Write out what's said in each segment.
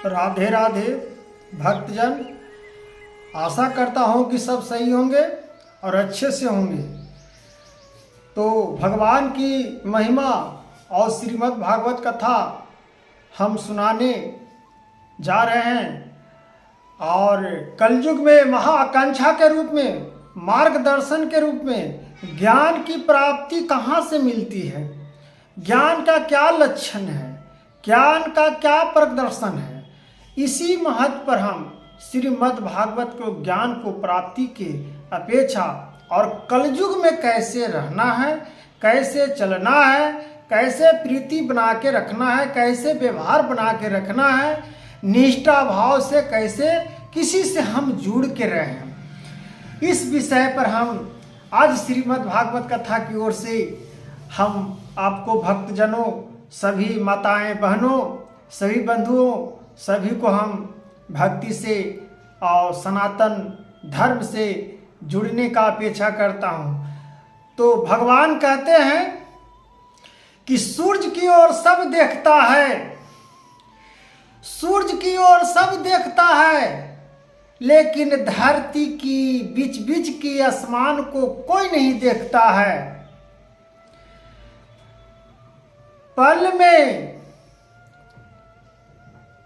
राधे राधे भक्तजन। आशा करता हूँ कि सब सही होंगे और अच्छे से होंगे। तो भगवान की महिमा और श्रीमद् भागवत कथा हम सुनाने जा रहे हैं। और कलयुग में महाआकांक्षा के रूप में, मार्गदर्शन के रूप में ज्ञान की प्राप्ति कहाँ से मिलती है, ज्ञान का क्या लक्षण है, ज्ञान का क्या प्रदर्शन है, इसी महत्व पर हम श्रीमद् भागवत को ज्ञान को प्राप्ति के अपेक्षा और कलयुग में कैसे रहना है, कैसे चलना है, कैसे प्रीति बना के रखना है, कैसे व्यवहार बना के रखना है, निष्ठा भाव से कैसे किसी से हम जुड़ के रहें, इस विषय पर हम आज श्रीमद् भागवत कथा की ओर से हम आपको भक्तजनों, सभी माताएं बहनों, सभी बंधुओं, सभी को हम भक्ति से और सनातन धर्म से जुड़ने का अपेक्षा करता हूँ। तो भगवान कहते हैं कि सूरज की ओर सब देखता है, सूरज की ओर सब देखता है, लेकिन धरती की बीच बीच की आसमान को कोई नहीं देखता है। पल में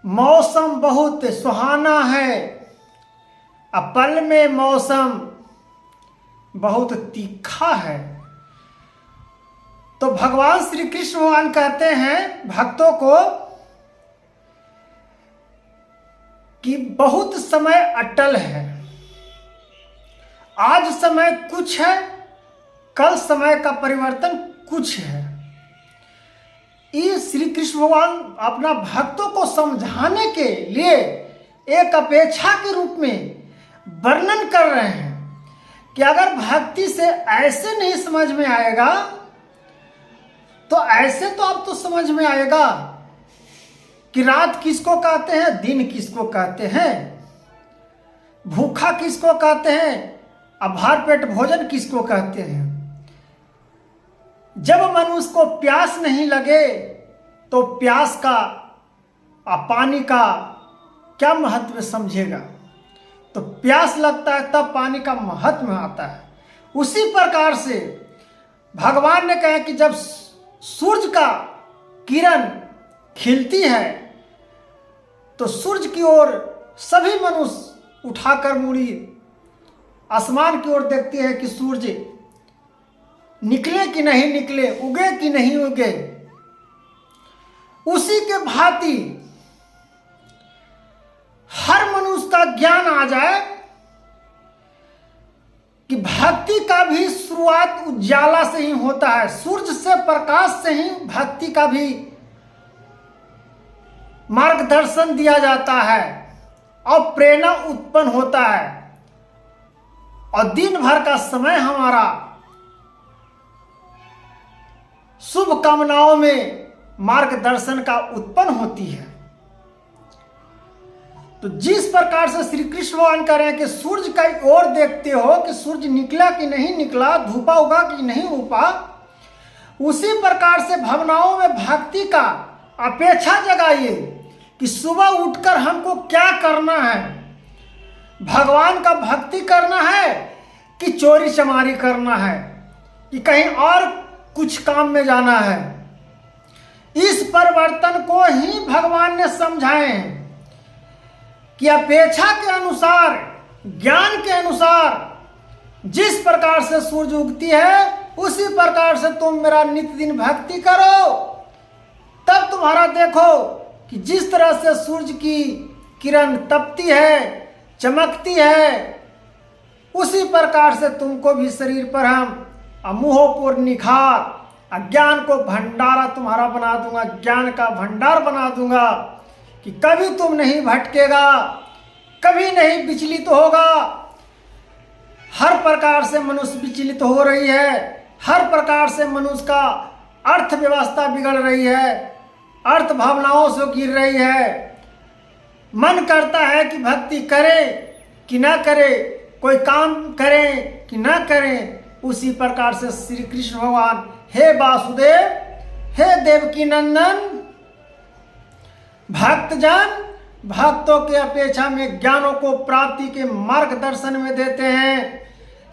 मौसम बहुत सुहाना है, अब पल में मौसम बहुत तीखा है। तो भगवान श्री कृष्ण भगवान कहते हैं भक्तों को कि बहुत समय अटल है। आज समय कुछ है, कल समय का परिवर्तन कुछ है। ये श्री कृष्ण भगवान अपना भक्तों को समझाने के लिए एक अपेक्षा के रूप में वर्णन कर रहे हैं कि अगर भक्ति से ऐसे नहीं समझ में आएगा तो ऐसे तो आप तो समझ में आएगा कि रात किसको कहते हैं, दिन किसको कहते हैं, भूखा किसको कहते हैं, अभार पेट भोजन किसको कहते हैं। जब मनुष्य को प्यास नहीं लगे तो प्यास का पानी का क्या महत्व समझेगा। तो प्यास लगता है तब पानी का महत्व आता है। उसी प्रकार से भगवान ने कहा कि जब सूरज का किरण खिलती है तो सूरज की ओर सभी मनुष्य उठाकर मुड़ी आसमान की ओर देखते हैं कि सूरज निकले कि नहीं निकले, उगे कि नहीं उगे। उसी के भांति हर मनुष्य का ज्ञान आ जाए कि भक्ति का भी शुरुआत उजाला से ही होता है, सूरज से, प्रकाश से ही भक्ति का भी मार्गदर्शन दिया जाता है और प्रेरणा उत्पन्न होता है। और दिन भर का समय हमारा शुभ कामनाओं में मार्गदर्शन का उत्पन्न होती है। तो जिस प्रकार से श्री कृष्ण भगवान कह रहे हैं कि सूरज का ओर देखते हो कि सूरज निकला कि नहीं निकला, धूपा उगा कि नहीं उगा, उसी प्रकार से भावनाओं में भक्ति का अपेक्षा जगाइए कि सुबह उठकर हमको क्या करना है। भगवान का भक्ति करना है कि चोरी चमारी करना है कि कहीं और कुछ काम में जाना है। इस परिवर्तन को ही भगवान ने समझाए हैं कि अपेक्षा के अनुसार, ज्ञान के अनुसार जिस प्रकार से सूरज उगती है उसी प्रकार से तुम मेरा नित्य दिन भक्ति करो। तब तुम्हारा देखो कि जिस तरह से सूरज की किरण तपती है, चमकती है, उसी प्रकार से तुमको भी शरीर पर हम मुंहों निखार, ज्ञान को भंडारा तुम्हारा बना दूंगा, ज्ञान का भंडार बना दूंगा कि कभी तुम नहीं भटकेगा, कभी नहीं विचलित होगा। हर प्रकार से मनुष्य विचलित हो रही है, हर प्रकार से मनुष्य का अर्थव्यवस्था बिगड़ रही है, अर्थ भावनाओं से गिर रही है। मन करता है कि भक्ति करें कि ना करें, कोई काम करें कि ना करें। उसी प्रकार से श्री कृष्ण भगवान, हे वासुदेव, हे देवकी नंदन, भक्तजन भक्तों की अपेक्षा में ज्ञानों को प्राप्ति के मार्गदर्शन में देते हैं।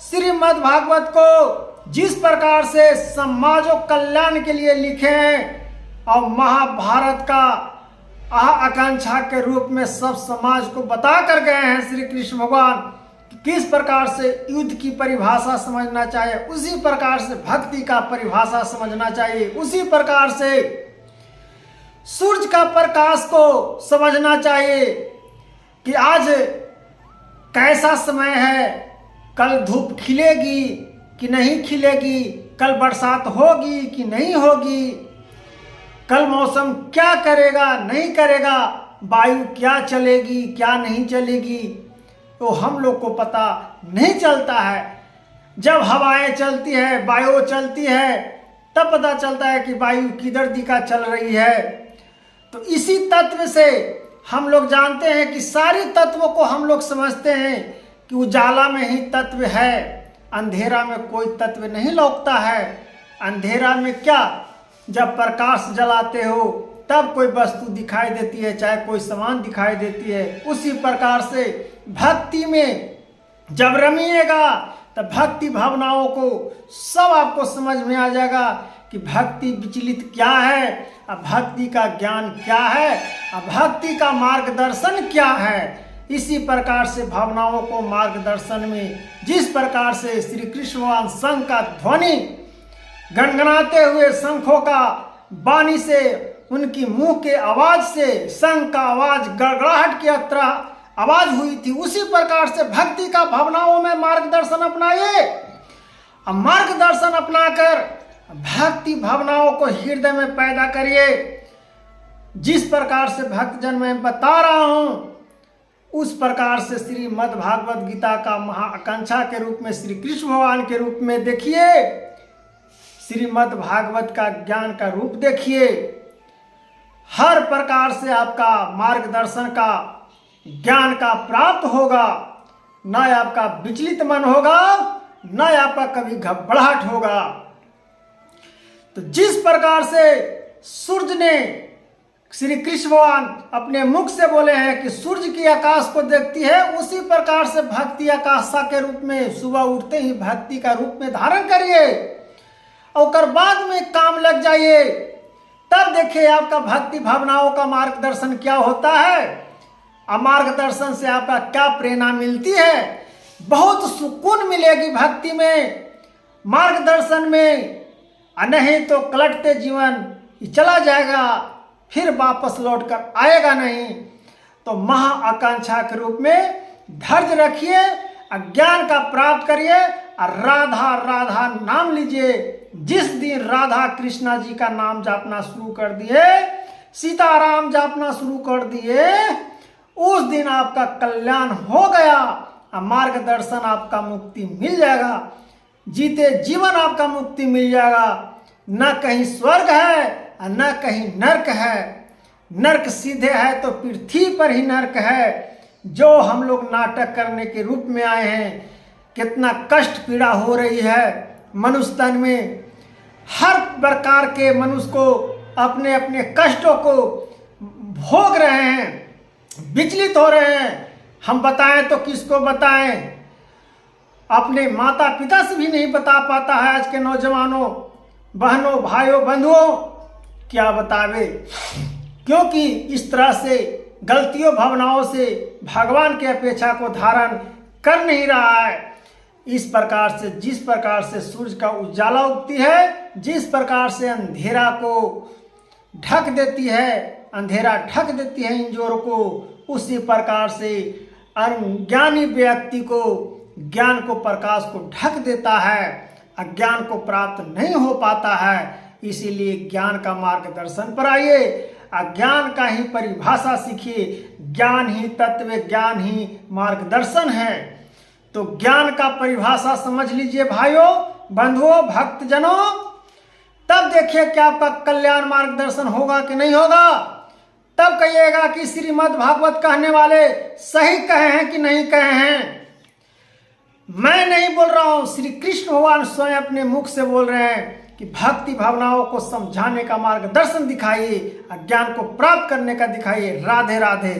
श्रीमद् भागवत को जिस प्रकार से समाजों कल्याण के लिए लिखे हैं और महाभारत का आकांक्षा के रूप में सब समाज को बता कर गए हैं श्री कृष्ण भगवान किस प्रकार से युद्ध की परिभाषा समझना चाहिए, उसी प्रकार से भक्ति का परिभाषा समझना चाहिए, उसी प्रकार से सूरज का प्रकाश को समझना चाहिए कि आज कैसा समय है, कल धूप खिलेगी कि नहीं खिलेगी, कल बरसात होगी कि नहीं होगी, कल मौसम क्या करेगा नहीं करेगा, वायु क्या चलेगी क्या नहीं चलेगी, तो हम लोग को पता नहीं चलता है। जब हवाएं चलती है, वायु चलती है, तब पता चलता है कि वायु किधर दिशा चल रही है। तो इसी तत्व से हम लोग जानते हैं कि सारे तत्वों को हम लोग समझते हैं कि उजाला में ही तत्व है, अंधेरा में कोई तत्व नहीं लौकता है। अंधेरा में क्या, जब प्रकाश जलाते हो तब कोई वस्तु दिखाई देती है, चाहे कोई सामान दिखाई देती है। उसी प्रकार से भक्ति में जब रमिएगा तब भक्ति भावनाओं को सब आपको समझ में आ जाएगा कि भक्ति विचलित क्या है, अब भक्ति का ज्ञान क्या है, अब भक्ति का मार्गदर्शन क्या है। इसी प्रकार से भावनाओं को मार्गदर्शन में जिस प्रकार से श्री कृष्ण भगवान शंख का ध्वनि गनगनाते हुए शंखों का वाणी से, उनकी मुंह के आवाज से शंख का आवाज गड़गड़ाहट की तरह आवाज हुई थी, उसी प्रकार से भक्ति का भावनाओं में मार्गदर्शन अपनाइए। अब मार्गदर्शन अपनाकर भक्ति भावनाओं को हृदय में पैदा करिए। जिस प्रकार से भक्तजन मैं बता रहा हूं उस प्रकार से श्रीमद् भागवत गीता का महाआकांक्षा के रूप में श्री कृष्ण भगवान के रूप में देखिए, श्रीमद् भागवत का ज्ञान का रूप देखिए। हर प्रकार से आपका मार्गदर्शन का ज्ञान का प्राप्त होगा, न आपका विचलित मन होगा, न आपका कभी घबराहट होगा। तो जिस प्रकार से सूर्य ने श्री कृष्ण भगवान अपने मुख से बोले हैं कि सूर्य की आकाश को देखती है, उसी प्रकार से भक्ति आकाशा के रूप में सुबह उठते ही भक्ति का रूप में धारण करिए और बाद में काम लग जाइए। तब देखिए आपका भक्ति भावनाओं का मार्गदर्शन क्या होता है और मार्गदर्शन से आपका क्या प्रेरणा मिलती है। बहुत सुकून मिलेगी भक्ति में, मार्गदर्शन में, नहीं तो कलटते जीवन चला जाएगा, फिर वापस लौट कर आएगा नहीं। तो महाआकांक्षा के रूप में धैर्य रखिए, ज्ञान का प्राप्त करिए और राधा राधा नाम लीजिए। जिस दिन राधा कृष्णा जी का नाम जापना शुरू कर दिए, सीताराम जापना शुरू कर दिए, उस दिन आपका कल्याण हो गया, मार्गदर्शन आपका मुक्ति मिल जाएगा, जीते जीवन आपका मुक्ति मिल जाएगा। न कहीं स्वर्ग है और न कहीं नरक है। नरक सीधे है तो पृथ्वी पर ही नरक है, जो हम लोग नाटक करने के रूप में आए हैं। कितना कष्ट पीड़ा हो रही है मनुष्य तन में। हर प्रकार के मनुष्य को अपने अपने कष्टों को भोग रहे हैं, विचलित हो रहे हैं। हम बताएं तो किसको बताएं, अपने माता पिता से भी नहीं बता पाता है आज के नौजवानों, बहनों, भाइयों, बंधुओं, क्या बतावे। क्योंकि इस तरह से गलतियों भावनाओं से भगवान की अपेक्षा को धारण कर नहीं रहा है। इस प्रकार से जिस प्रकार से सूरज का उजाला उगती है, जिस प्रकार से अंधेरा को ढक देती है, अंधेरा ढक देती है इंजोर को, उसी प्रकार से अज्ञानी व्यक्ति को ज्ञान को, प्रकाश को ढक देता है, अज्ञान को प्राप्त नहीं हो पाता है। इसीलिए ज्ञान का मार्गदर्शन पर आइए, अज्ञान का ही परिभाषा सीखिए। ज्ञान ही तत्व, ज्ञान ही मार्गदर्शन है। तो ज्ञान का परिभाषा समझ लीजिए भाइयों, बंधुओं, भक्तजनों, तब देखिए कि आपका कल्याण मार्गदर्शन होगा कि नहीं होगा। तब कहिएगा कि श्रीमद् भागवत कहने वाले सही कहे हैं कि नहीं कहे हैं। मैं नहीं बोल रहा हूं, श्री कृष्ण भगवान स्वयं अपने मुख से बोल रहे हैं कि भक्ति भावनाओं को समझाने का मार्गदर्शन दिखाइए, ज्ञान को प्राप्त करने का दिखाइए। राधे राधे।